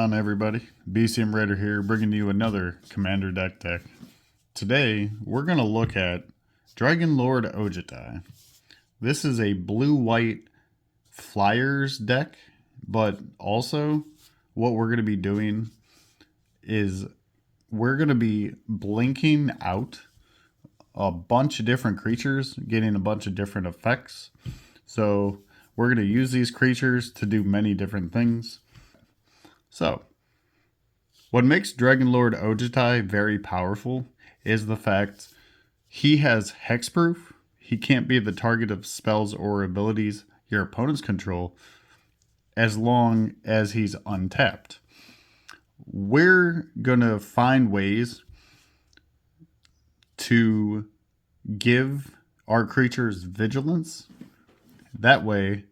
on, everybody? BCM Raider here, bringing you another Commander deck. Today, we're going to look at Dragonlord Ojutai. This is a blue-white flyers deck, but also what we're going to be doing is we're going to be blinking out a bunch of different creatures, getting a bunch of different effects. So we're going to use these creatures to do many different things. So, what makes Dragonlord Ojutai very powerful is the fact he has hexproof. He can't be the target of spells or abilities your opponents control as long as he's untapped. We're going to find ways to give our creatures vigilance. That way,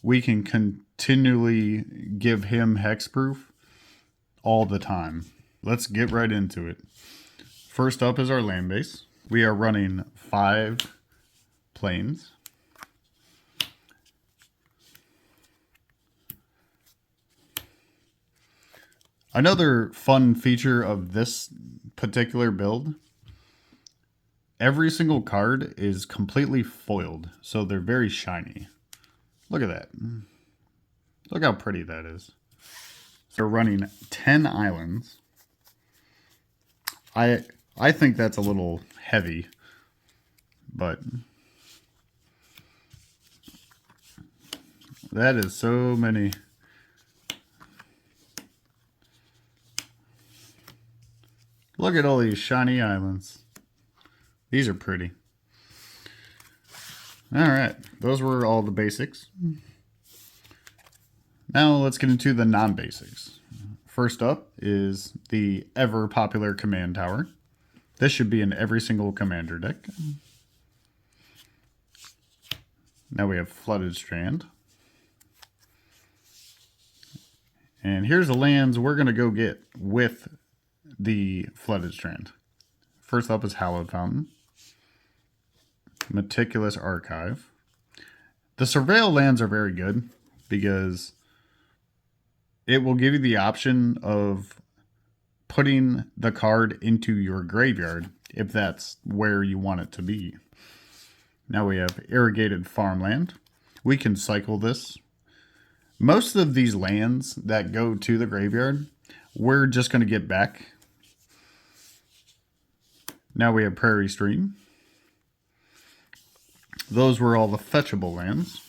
we can continually give him hexproof all the time. Let's get right into it. First up is our land base. We are running 5 planes. Another fun feature of this particular build, every single card is completely foiled, so they're very shiny. Look at that. Look how pretty that is. So we're running 10 islands. I think that's a little heavy, but that is so many. Look at all these shiny islands. These are pretty. Alright, those were all the basics. Now let's get into the non-basics. First up is the ever popular command tower. This should be in every single commander deck. Now we have Flooded Strand. And here's the lands we're going to go get with the Flooded Strand. First up is Hallowed Fountain. Meticulous Archive. The Surveil lands are very good because it will give you the option of putting the card into your graveyard if that's where you want it to be. Now we have Irrigated Farmland. We can cycle this. Most of these lands that go to the graveyard, we're just going to get back. Now we have Prairie Stream. Those were all the fetchable lands.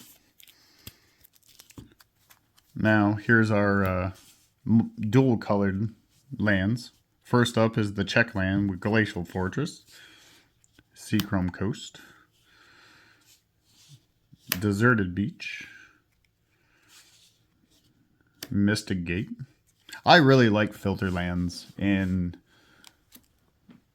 Now, here's our dual-colored lands. First up is the Czech land with Glacial Fortress, Seachrome Coast, Deserted Beach, Mystic Gate. I really like filter lands in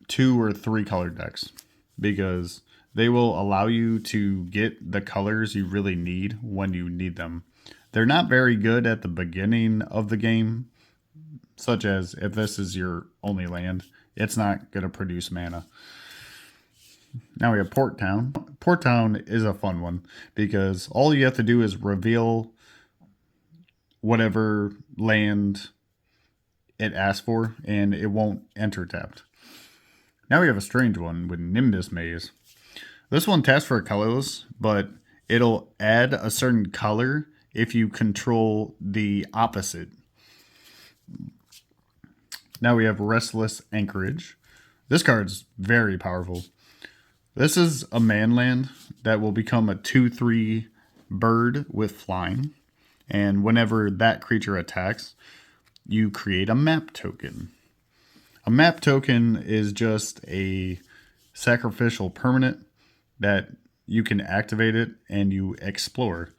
2 or 3 color decks because they will allow you to get the colors you really need when you need them. They're not very good at the beginning of the game, such as if this is your only land, it's not going to produce mana. Now we have Port Town. Port Town is a fun one because all you have to do is reveal whatever land it asks for and it won't enter tapped. Now we have a strange one with Nimbus Maze. This one taps for a colorless, but it'll add a certain color if you control the opposite. Now we have Restless Anchorage. This card's very powerful. This is a manland that will become a 2/3 bird with flying. And whenever that creature attacks, you create a map token. A map token is just a sacrificial permanent that you can activate it and you explore.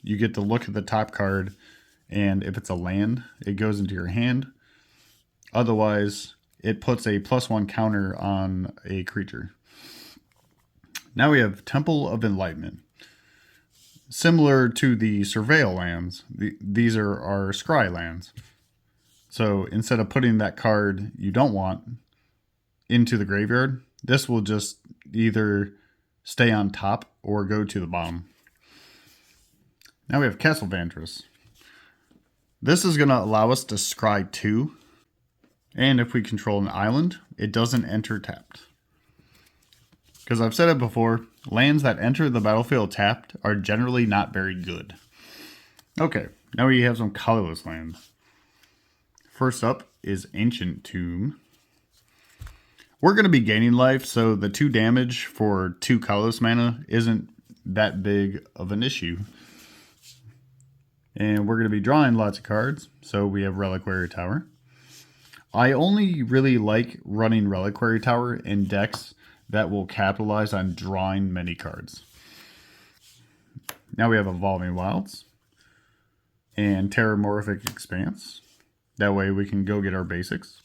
You get to look at the top card, and if it's a land, it goes into your hand. Otherwise, it puts a +1 counter on a creature. Now we have Temple of Enlightenment. Similar to the Surveil lands, these are our scry lands. So instead of putting that card you don't want into the graveyard, this will just either stay on top or go to the bottom. Now we have Castle Vantress. This is going to allow us to scry 2. And if we control an island, it doesn't enter tapped. Because I've said it before, lands that enter the battlefield tapped are generally not very good. Okay, now we have some colorless lands. First up is Ancient Tomb. We're going to be gaining life, so the 2 damage for 2 colorless mana isn't that big of an issue. And we're going to be drawing lots of cards, so we have Reliquary Tower. I only really like running Reliquary Tower in decks that will capitalize on drawing many cards. Now we have Evolving Wilds and Terramorphic Expanse. That way we can go get our basics.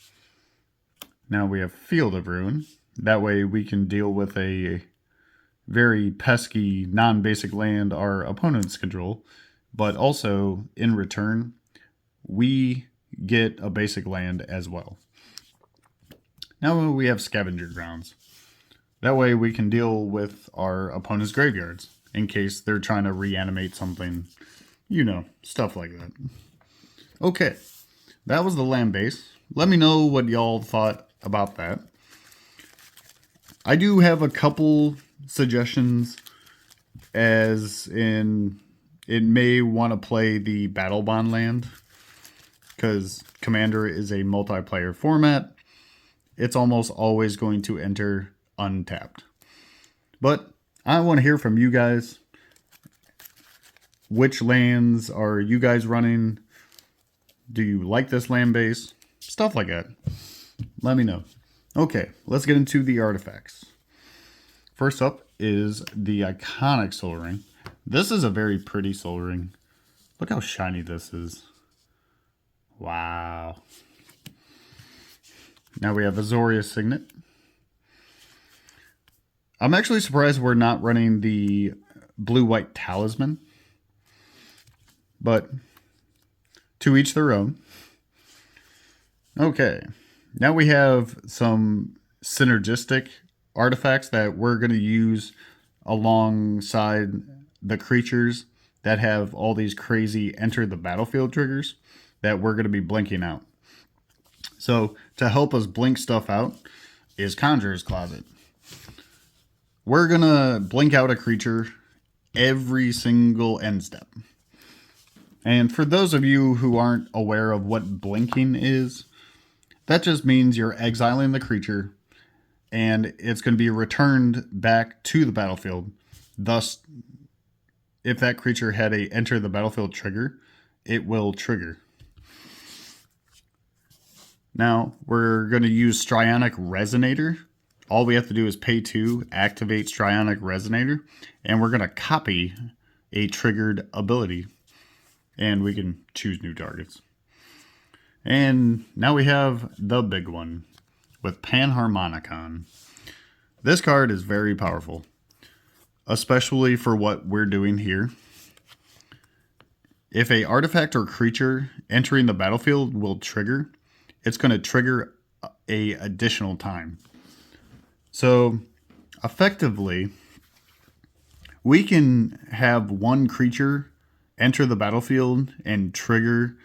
Now we have Field of Ruin. That way we can deal with a very pesky non-basic land our opponents control. But also, in return, we get a basic land as well. Now we have Scavenger Grounds. That way we can deal with our opponent's graveyards in case they're trying to reanimate something. You know, stuff like that. Okay, that was the land base. Let me know what y'all thought about that. I do have a couple suggestions, as in it may want to play the Battle Bond land, because Commander is a multiplayer format. It's almost always going to enter untapped. But I want to hear from you guys. Which lands are you guys running? Do you like this land base? Stuff like that. Let me know. Okay, let's get into the artifacts. First up is the iconic Soul Ring. This is a very pretty Soul Ring. Look how shiny this is. Wow. Now we have Azorious Signet. I'm actually surprised we're not running the blue-white Talisman. But to each their own. Okay. Now we have some synergistic artifacts that we're going to use alongside the creatures that have all these crazy enter the battlefield triggers that we're going to be blinking out. So to help us blink stuff out is Conjurer's Closet. We're going to blink out a creature every single end step. And for those of you who aren't aware of what blinking is, that just means you're exiling the creature and it's going to be returned back to the battlefield. Thus, if that creature had a enter the battlefield trigger, it will trigger. Now, we're going to use Strionic Resonator. All we have to do is pay 2, activate Strionic Resonator, and we're going to copy a triggered ability. And we can choose new targets. And now we have the big one with Panharmonicon. This card is very powerful, especially for what we're doing here. If a artifact or creature entering the battlefield will trigger, it's going to trigger a additional time. So effectively, we can have one creature enter the battlefield and trigger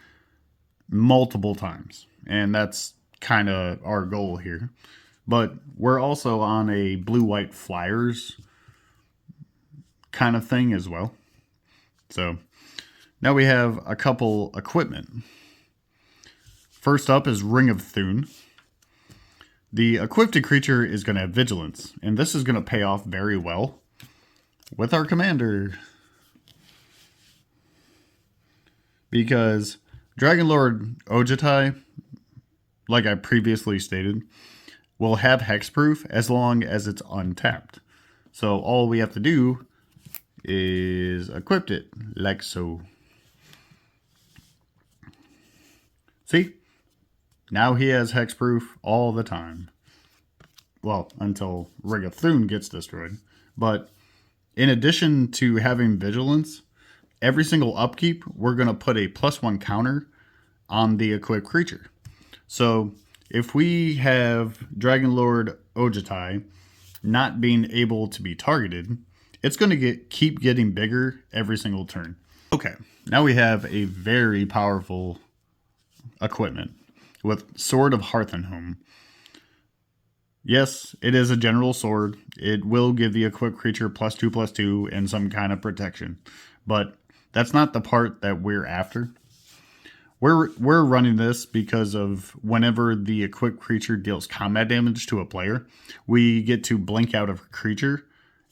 multiple times. And that's kind of our goal here. But we're also on a blue-white flyers kind of thing as well. So now we have a couple equipment. First up is Ring of Thune. The equipped creature is going to have Vigilance, and this is going to pay off very well with our commander. Because Dragonlord Ojutai, like I previously stated, will have hexproof as long as it's untapped. So all we have to do is equip it like so. See? Now he has hexproof all the time. Well, until Ring of Thune gets destroyed. But in addition to having Vigilance, every single upkeep, we're going to put a +1 counter on the equipped creature. So if we have Dragonlord Ojutai not being able to be targeted, it's going to keep getting bigger every single turn. Okay, Now we have a very powerful equipment with Sword of Hearth and Home. Yes, it is a general sword. It will give the equipped creature +2/+2 and some kind of protection. But that's not the part that we're after. We're running this because of whenever the equipped creature deals combat damage to a player, we get to blink out of a creature,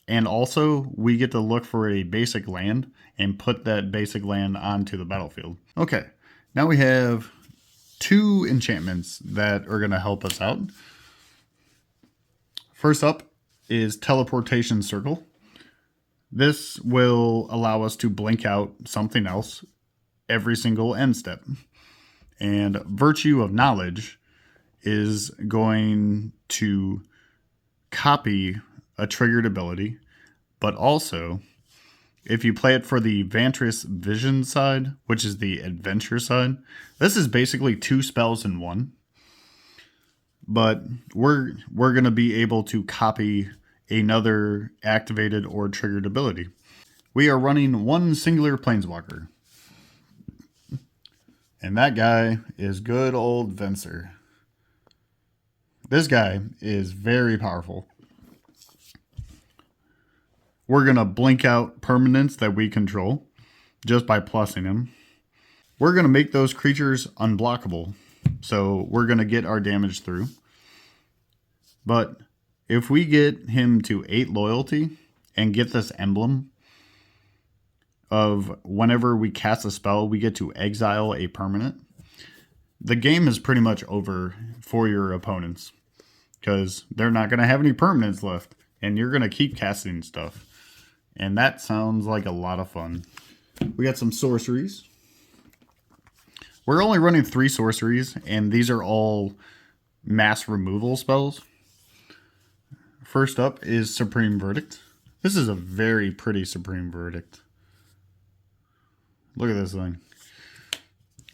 and also we get to look for a basic land and put that basic land onto the battlefield. Okay, now we have 2 enchantments that are going to help us out. First up is Teleportation Circle. This will allow us to blink out something else every single end step. And Virtue of Knowledge is going to copy a triggered ability, but also if you play it for the Vantress Vision side, which is the adventure side, this is basically 2 spells in one. But we're going to be able to copy another activated or triggered ability. We are running 1 singular planeswalker. And that guy is good old Venser. This guy is very powerful. We're going to blink out permanents that we control just by plussing him. We're going to make those creatures unblockable. So we're going to get our damage through. But if we get him to 8 loyalty and get this emblem of whenever we cast a spell, we get to exile a permanent, the game is pretty much over for your opponents because they're not going to have any permanents left and you're going to keep casting stuff. And that sounds like a lot of fun. We got some sorceries. We're only running 3 sorceries, and these are all mass removal spells. First up is Supreme Verdict. This is a very pretty Supreme Verdict. Look at this thing.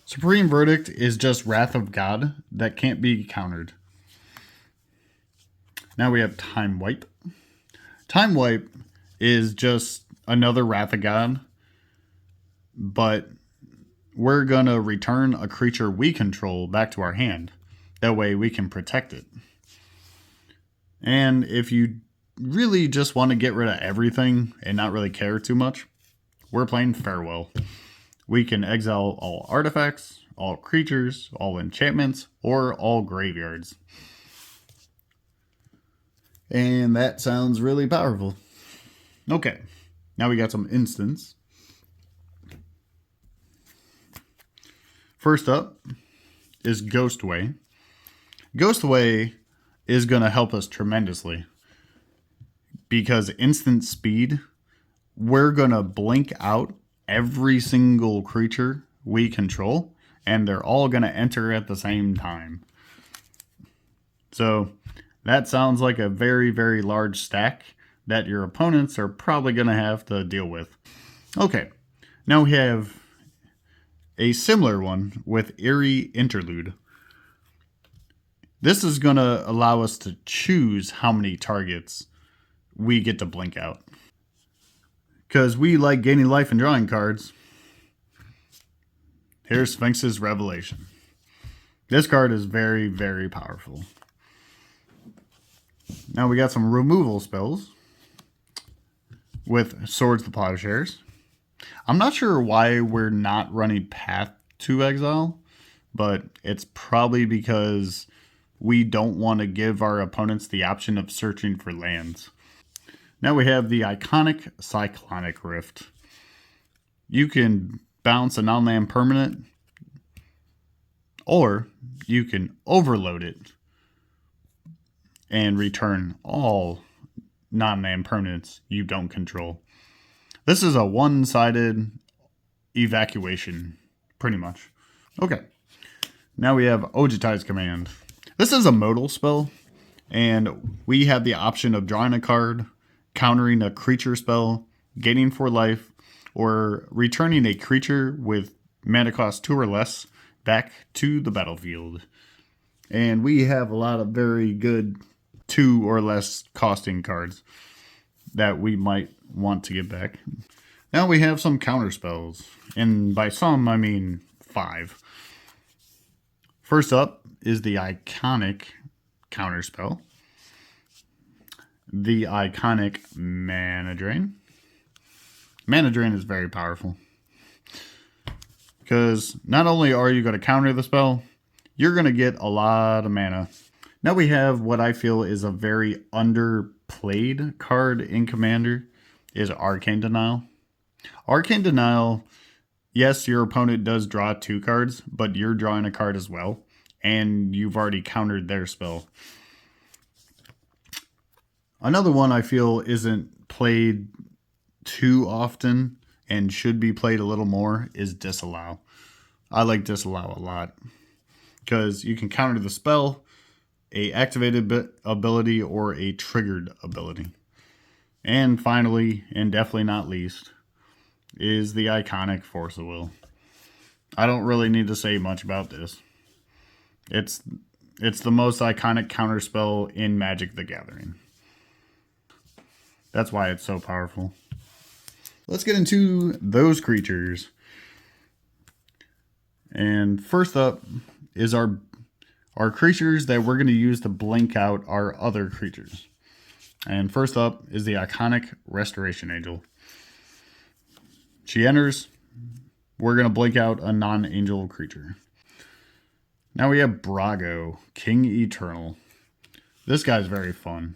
Supreme Verdict is just Wrath of God that can't be countered. Now we have Time Wipe. Time Wipe is just another Wrath of God, but we're going to return a creature we control back to our hand. That way we can protect it. And if you really just want to get rid of everything and not really care too much, we're playing Farewell. We can exile all artifacts, all creatures, all enchantments, or all graveyards. And that sounds really powerful. Okay, now we got some instants. First up is Ghostway. Ghostway is going to help us tremendously because instant speed, we're going to blink out every single creature we control and they're all going to enter at the same time. So that sounds like a very, very large stack that your opponents are probably going to have to deal with. Okay, now we have a similar one with Eerie Interlude. This is going to allow us to choose how many targets we get to blink out. Because we like gaining life and drawing cards. Here's Sphinx's Revelation. This card is very, very powerful. Now we got some removal spells with Swords to Plowshares. I'm not sure why we're not running Path to Exile, but it's probably because we don't want to give our opponents the option of searching for lands. Now we have the iconic Cyclonic Rift. You can bounce a non-land permanent, or you can overload it and return all non-land permanents you don't control. This is a one-sided evacuation, pretty much. Okay, now we have Ojutai's Command. This is a modal spell, and we have the option of drawing a card, countering a creature spell, gaining 4 life, or returning a creature with mana cost 2 or less back to the battlefield. And we have a lot of very good 2 or less costing cards that we might want to get back. Now we have some counter spells, and by some I mean 5. First up is the iconic counter spell, the iconic Mana Drain. Mana Drain is very powerful because not only are you going to counter the spell, you're going to get a lot of mana. Now we have what I feel is a very underplayed card in Commander, is Arcane Denial. Arcane Denial, yes, your opponent does draw 2 cards, but you're drawing a card as well, and you've already countered their spell. Another one I feel isn't played too often and should be played a little more is Disallow. I like Disallow a lot because you can counter the spell, a activated ability, or a triggered ability. And finally, and definitely not least, is the iconic Force of Will. I don't really need to say much about this. It's the most iconic counterspell in Magic the Gathering. That's why it's so powerful. Let's get into those creatures. And first up is our creatures that we're going to use to blink out our other creatures. And first up is the iconic Restoration Angel. She enters, we're going to blink out a non-angel creature. Now we have Brago, King Eternal. This guy's very fun.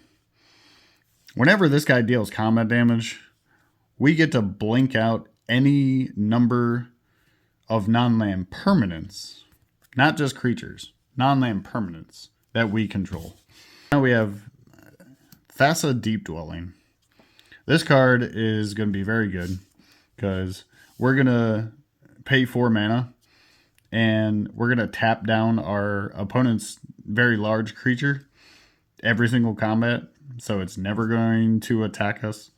Whenever this guy deals combat damage, we get to blink out any number of non-land permanents, not just creatures, non-land permanents that we control. Now we have Thassa Deep Dwelling. This card is going to be very good because we're going to pay 4 mana and we're going to tap down our opponent's very large creature every single combat, so it's never going to attack us.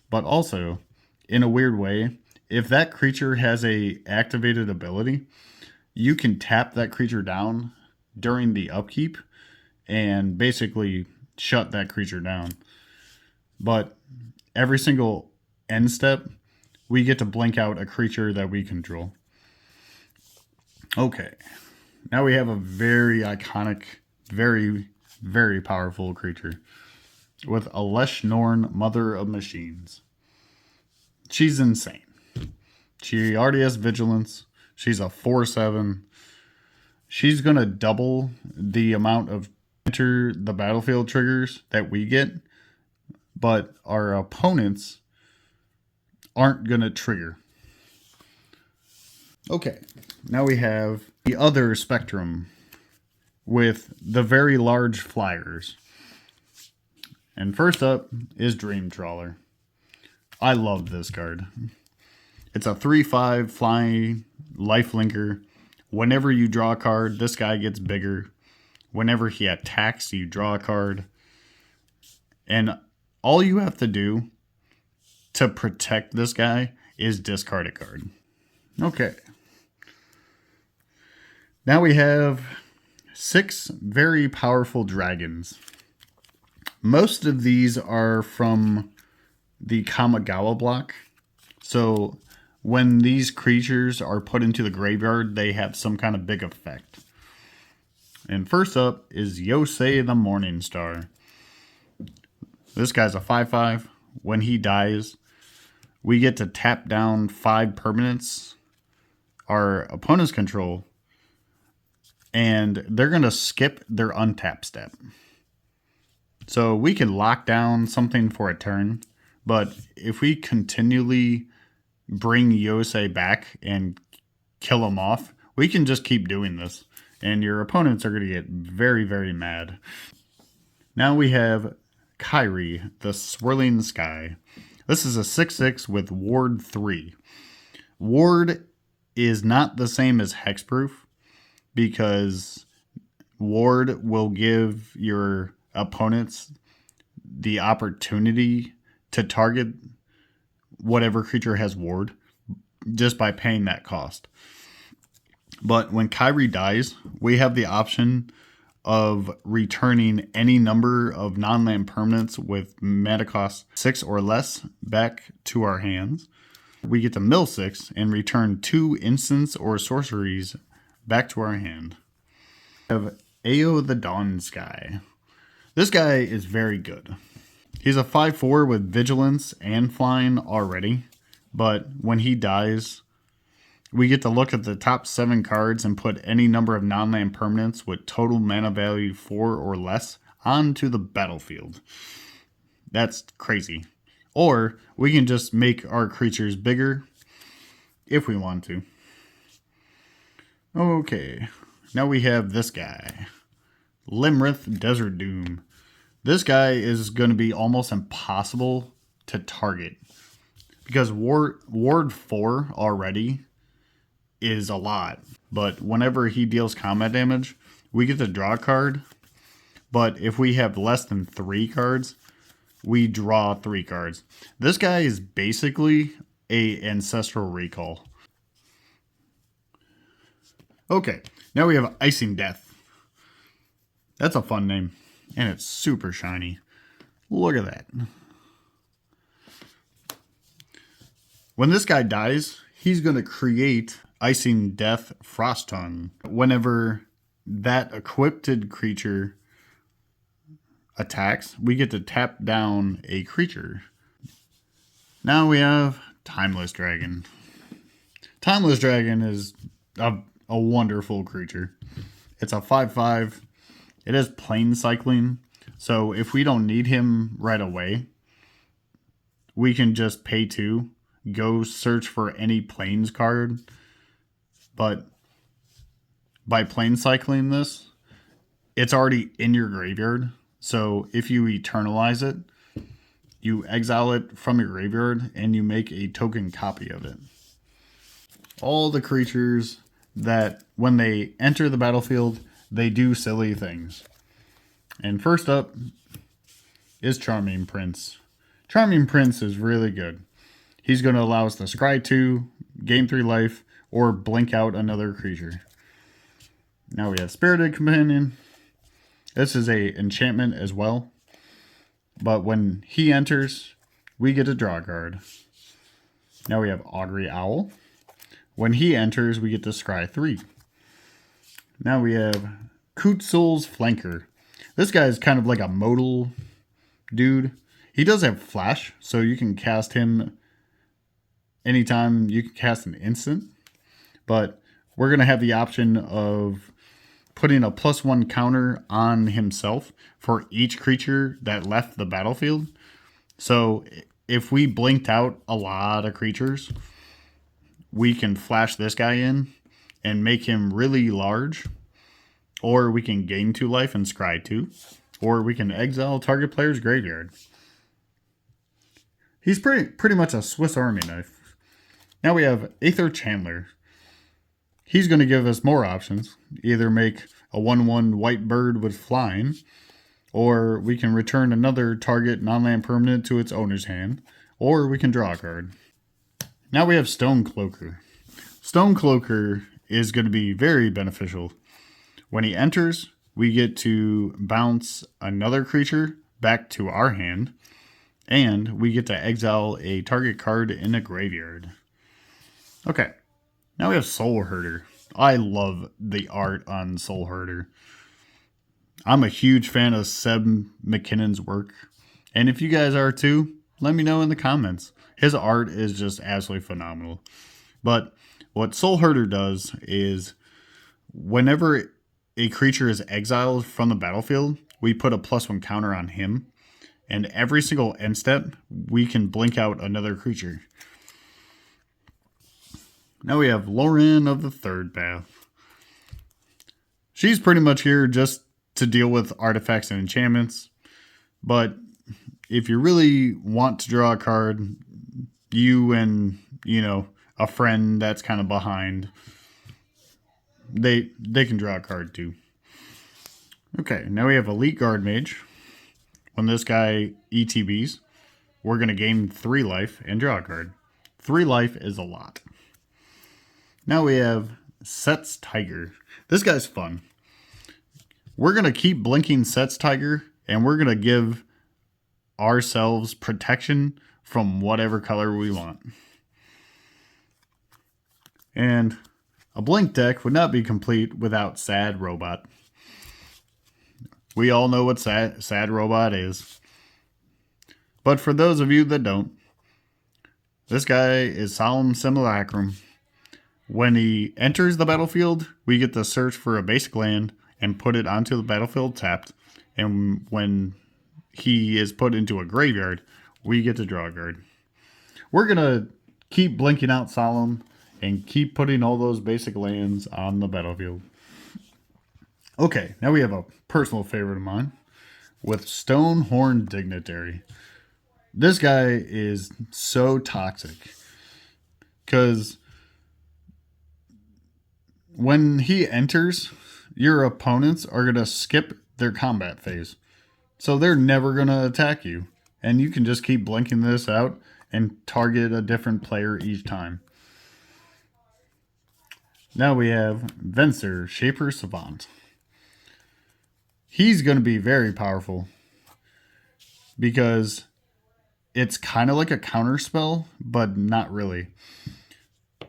But also, in a weird way, if that creature has a activated ability, you can tap that creature down during the upkeep and basically shut that creature down. But every single end step, we get to blink out a creature that we control. Okay, now we have a very iconic, very, very powerful creature with Elesh Norn, Mother of Machines. She's insane. She already has Vigilance. She's a 4/7. She's going to double the amount of enter the battlefield triggers that we get, but our opponents aren't going to trigger. Okay, now we have the other spectrum with the very large flyers. And first up is Dream Trawler. I love this card. It's a 3/5 flying lifelinker. Whenever you draw a card, this guy gets bigger. Whenever he attacks, you draw a card. And all you have to do to protect this guy is discard a card. Okay. Now we have 6 very powerful dragons. Most of these are from the Kamigawa block. So when these creatures are put into the graveyard, they have some kind of big effect. And first up is Yosei the Morningstar. This guy's a 5/5. When he dies, we get to tap down 5 permanents our opponents control, and they're going to skip their untap step. So we can lock down something for a turn, but if we continually bring Yosei back and kill him off, we can just keep doing this, and your opponents are going to get very, very mad. Now we have Kairi, the Swirling Sky. This is a 6/6 with Ward 3. Ward is not the same as Hexproof because Ward will give your opponents the opportunity to target whatever creature has Ward just by paying that cost. But when Kairi dies, we have the option of returning any number of non-land permanents with mana cost 6 or less back to our hands. We get to mill 6 and return 2 instants or sorceries back to our hand. We have Ao the Dawn Sky. This guy is very good. He's a 5/4 with vigilance and flying already, but when he dies, we get to look at the top 7 cards and put any number of non-land permanents with total mana value 4 or less onto the battlefield. That's crazy. Or we can just make our creatures bigger if we want to. Okay, now we have this guy. Limrith Desert Doom. This guy is going to be almost impossible to target because Ward 4 already is a lot. But whenever he deals combat damage, we get to draw a card. But if we have less than 3 cards, we draw 3 cards. This guy is basically a Ancestral Recall. Okay, now we have Icing Death. That's a fun name. And it's super shiny. Look at that. When this guy dies, he's going to create Icing Death Frost Tongue. Whenever that equipped creature attacks, we get to tap down a creature. Now we have Timeless Dragon. Timeless Dragon is a wonderful creature. It's a 5/5. It has plane cycling, so if we don't need him right away, we can just pay 2, go search for any planes card. But by plane cycling this, it's already in your graveyard. So if you eternalize it, you exile it from your graveyard and you make a token copy of it. All the creatures that when they enter the battlefield, they do silly things. And first up is Charming Prince. Charming Prince is really good. He's going to allow us to scry 2, gain 3 life, or blink out another creature. Now we have Spirited Companion. This is a enchantment as well. But when he enters, we get a draw card. Now we have Augury Owl. When he enters, we get to scry 3. Now we have Kutsul's Flanker. This guy is kind of like a modal dude. He does have flash, so you can cast him anytime you can cast an instant. But we're going to have the option of putting a +1 counter on himself for each creature that left the battlefield. So if we blinked out a lot of creatures, we can flash this guy in and make him really large. Or we can gain 2 life and scry 2. Or we can exile target player's graveyard. He's pretty much a Swiss Army knife. Now we have Aether Chandler. He's going to give us more options. Either make a 1/1 white bird with flying, or we can return another target non-land permanent to its owner's hand, or we can draw a card. Now we have Stonecloaker. Stonecloaker is going to be very beneficial. When he enters, we get to bounce another creature back to our hand, and we get to exile a target card in a graveyard. Okay, now we have Soul Herder. I love the art on Soul Herder. I'm a huge fan of Seb McKinnon's work, and if you guys are too, let me know in the comments. His art is just absolutely phenomenal. But what Soul Herder does is whenever a creature is exiled from the battlefield, we put a +1 counter on him. And every single end step, we can blink out another creature. Now we have Lauren of the Third Path. She's pretty much here just to deal with artifacts and enchantments. But if you really want to draw a card, you and, a friend that's kind of behind, they can draw a card too. Okay, now we have Elite Guard Mage. When this guy ETBs, we're going to gain 3 life and draw a card. 3 life is a lot. Now we have Set's Tiger. This guy's fun. We're going to keep blinking Set's Tiger, and we're going to give ourselves protection from whatever color we want. And a Blink deck would not be complete without Sad Robot. We all know what Sad Robot is. But for those of you that don't, this guy is Solemn Simulacrum. When he enters the battlefield, we get to search for a basic land and put it onto the battlefield tapped. And when he is put into a graveyard, we get to draw a card. We're going to keep blinking out Solemn and keep putting all those basic lands on the battlefield. Okay, now we have a personal favorite of mine with Stonehorn Dignitary. This guy is so toxic because when he enters, your opponents are going to skip their combat phase. So they're never going to attack you. And you can just keep blinking this out and target a different player each time. Now we have Venser, Shaper Savant. He's going to be very powerful because it's kind of like a counter spell, but not really.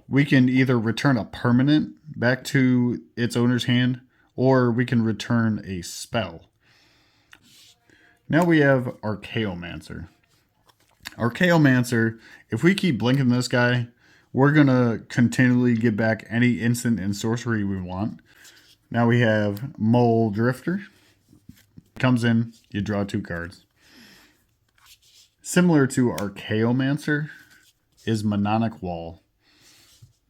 We can either return a permanent back to its owner's hand, or we can return a spell. Now we have Archaeomancer. Archaeomancer, if we keep blinking this guy, we're going to continually get back any instant and sorcery we want. Now we have Mole Drifter. Comes in, you draw 2 cards. Similar to Archaeomancer is Mononic Wall.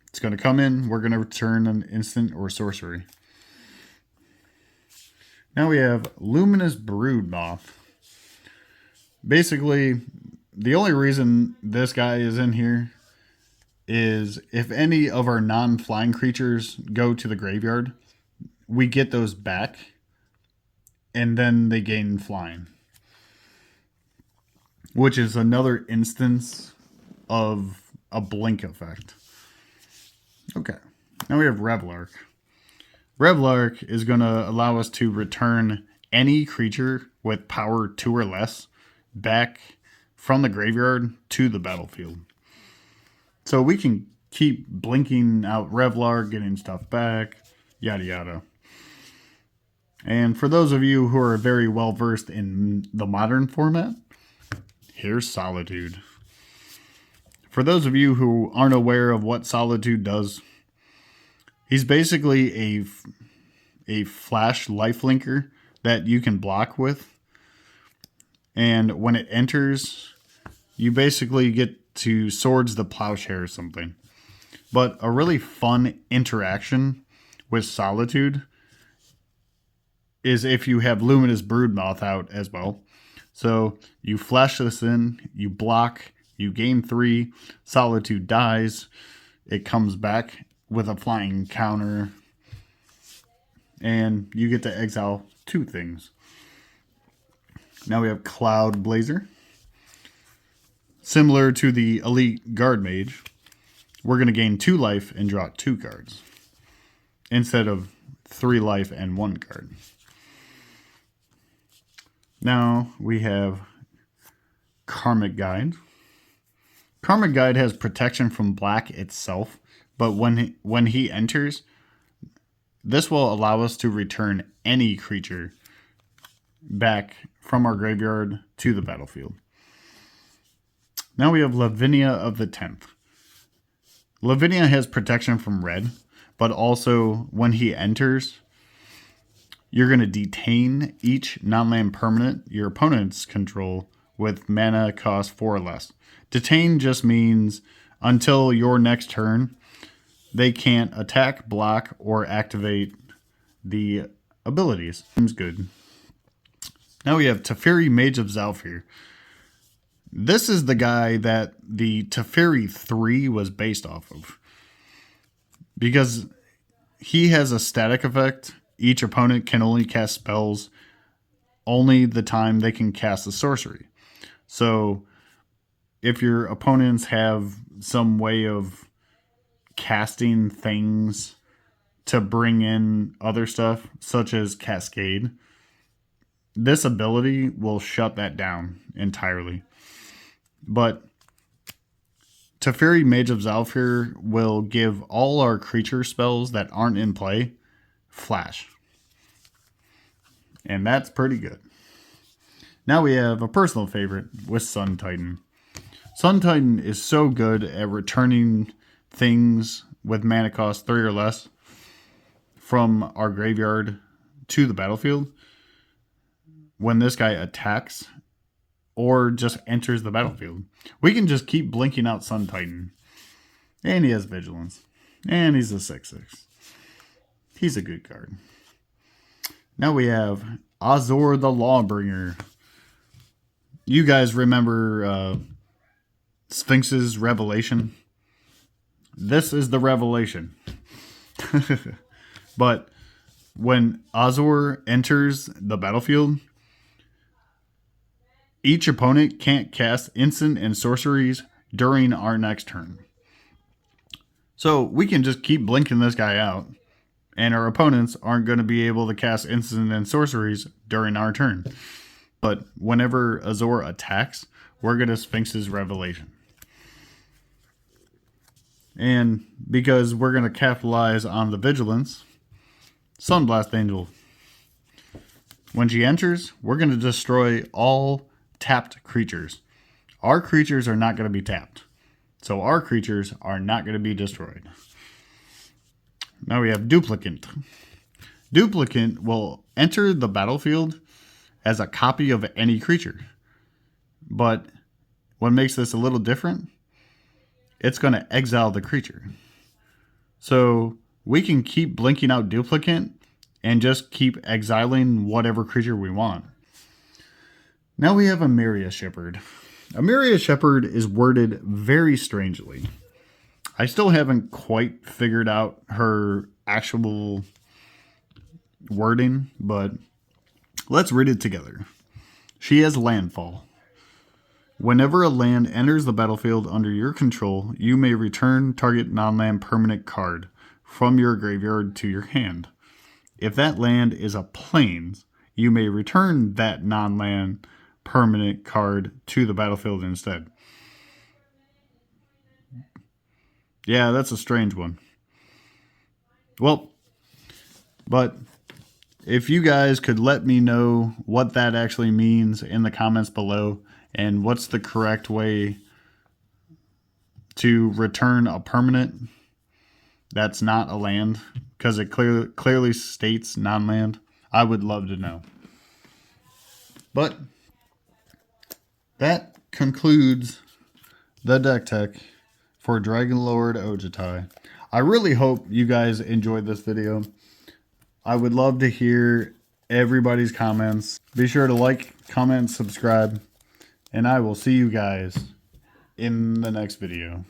It's going to come in, we're going to return an instant or sorcery. Now we have Luminous Broodmoth. Basically, the only reason this guy is in here is if any of our non-flying creatures go to the graveyard, we get those back, and then they gain flying. Which is another instance of a blink effect. Okay, now we have Revlark. Revlark is going to allow us to return any creature with power 2 or less back from the graveyard to the battlefield. So we can keep blinking out Revlark, getting stuff back, yada yada. And for those of you who are very well versed in the modern format, here's Solitude. For those of you who aren't aware of what Solitude does, he's basically a flash lifelinker that you can block with. And when it enters, you basically get to Swords the Plowshare or something. But a really fun interaction with Solitude is if you have Luminous Broodmoth out as well. So you flash this in, you block, you gain 3, Solitude dies, it comes back with a flying counter, and you get to exile 2 things. Now we have Cloud Blazer. Similar to the Elite Guard Mage, we're going to gain 2 life and draw 2 cards instead of 3 life and 1 card. Now we have Karmic Guide. Karmic Guide has protection from black itself, but when he enters, this will allow us to return any creature back from our graveyard to the battlefield. Now we have Lavinia of the 10th. Lavinia has protection from red, but also when he enters, you're going to detain each non-land permanent your opponents control with mana cost 4 or less. Detain just means until your next turn, they can't attack, block, or activate the abilities. Seems good. Now we have Teferi, Mage of Zhalfir. This is the guy that the Teferi 3 was based off of. Because he has a static effect. Each opponent can only cast spells only the time they can cast a sorcery. So if your opponents have some way of casting things to bring in other stuff, such as Cascade, this ability will shut that down entirely. But Teferi, Mage of Zalfir will give all our creature spells that aren't in play flash. And that's pretty good. Now we have a personal favorite with Sun Titan. Sun Titan is so good at returning things with mana cost 3 or less from our graveyard to the battlefield when this guy attacks or just enters the battlefield. We can just keep blinking out Sun Titan. And he has Vigilance. And he's a 6/6. He's a good card. Now we have Azor the Lawbringer. You guys remember Sphinx's Revelation? This is the Revelation. But when Azor enters the battlefield, each opponent can't cast instant and sorceries during our next turn. So we can just keep blinking this guy out, and our opponents aren't going to be able to cast instant and sorceries during our turn. But whenever Azor attacks, we're going to Sphinx's Revelation. And because we're going to capitalize on the Vigilance, Sunblast Angel. When she enters, we're going to destroy all tapped creatures. Our creatures are not going to be tapped. So our creatures are not going to be destroyed. Now we have Duplicant. Duplicant will enter the battlefield as a copy of any creature. But what makes this a little different, it's going to exile the creature. So we can keep blinking out Duplicant and just keep exiling whatever creature we want. Now we have Emiria Shepherd. Emiria Shepherd is worded very strangely. I still haven't quite figured out her actual wording, but let's read it together. She has Landfall. Whenever a land enters the battlefield under your control, you may return target non-land permanent card from your graveyard to your hand. If that land is a plains, you may return that non-land permanent card to the battlefield instead. Yeah, that's a strange one. Well, but if you guys could let me know what that actually means in the comments below, and what's the correct way to return a permanent that's not a land, because it clearly states non-land, I would love to know. But that concludes the deck tech for Dragonlord Ojutai. I really hope you guys enjoyed this video. I would love to hear everybody's comments. Be sure to like, comment, subscribe, and I will see you guys in the next video.